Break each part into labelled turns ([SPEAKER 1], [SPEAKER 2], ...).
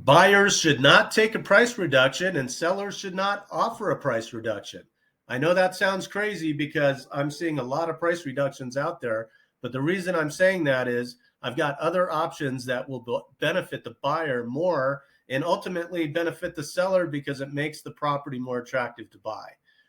[SPEAKER 1] Buyers should not take a price reduction and sellers should not offer a price reduction. I know that sounds crazy because I'm seeing a lot of price reductions out there, but the reason I'm saying that is I've got other options that will benefit the buyer more and ultimately benefit the seller because it makes the property more attractive to buy.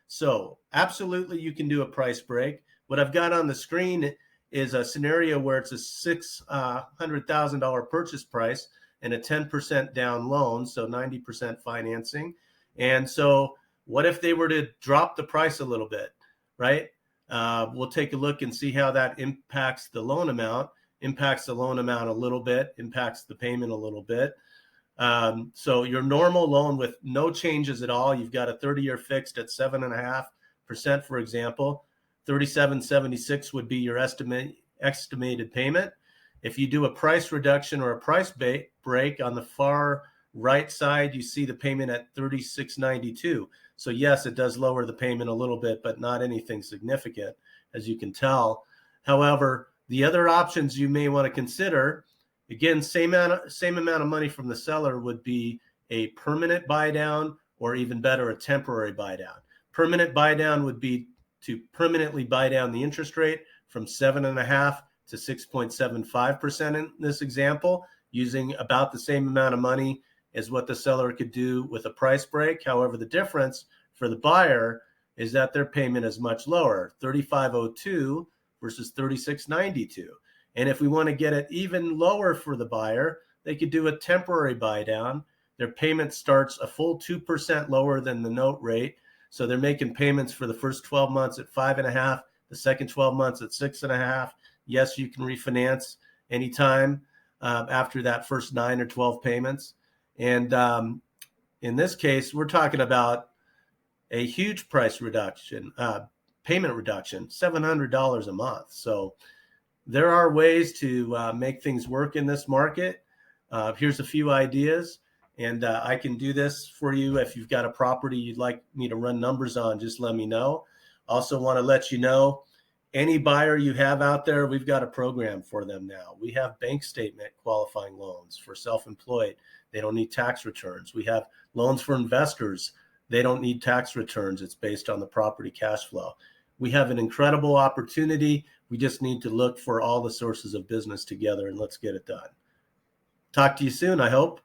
[SPEAKER 1] So absolutely you can do a price break. What I've got on the screen is a scenario where it's a $600,000 purchase price and a 10% down loan, so 90% financing. And so what if they were to drop the price a little bit, right? We'll take a look and see how that impacts the loan amount, impacts the loan amount a little bit, impacts the payment a little bit. So your normal loan with no changes at all, you've got a 30-year fixed at 7.5%, for example, $37.76 would be your estimated payment. If you do a price reduction or a price break on the far right side, you see the payment at $36.92. So yes, it does lower the payment a little bit, but not anything significant, as you can tell. However, the other options you may want to consider, again, same amount of money from the seller, would be a permanent buy down, or even better, a temporary buy down. Permanent buy down would be to permanently buy down the interest rate from 7.5% to 6.75% in this example, using about the same amount of money as what the seller could do with a price break. However, the difference for the buyer is that their payment is much lower, $35.02 versus $36.92. And if we want to get it even lower for the buyer, they could do a temporary buy down. Their payment starts a full 2% lower than the note rate. So they're making payments for the first 12 months at 5.5%, the second 12 months at 6.5%. Yes, you can refinance anytime after that first 9 or 12 payments. And in this case, we're talking about a huge price reduction, payment reduction, $700 a month. So there are ways to make things work in this market. Here's a few ideas, and I can do this for you. If you've got a property you'd like me to run numbers on, just let me know. Also want to let you know, any buyer you have out there, we've got a program for them now. We have bank statement qualifying loans for self-employed. They don't need tax returns. We have loans for investors. They don't need tax returns. It's based on the property cash flow. We have an incredible opportunity. We just need to look for all the sources of business together, and let's get it done. Talk to you soon, I hope.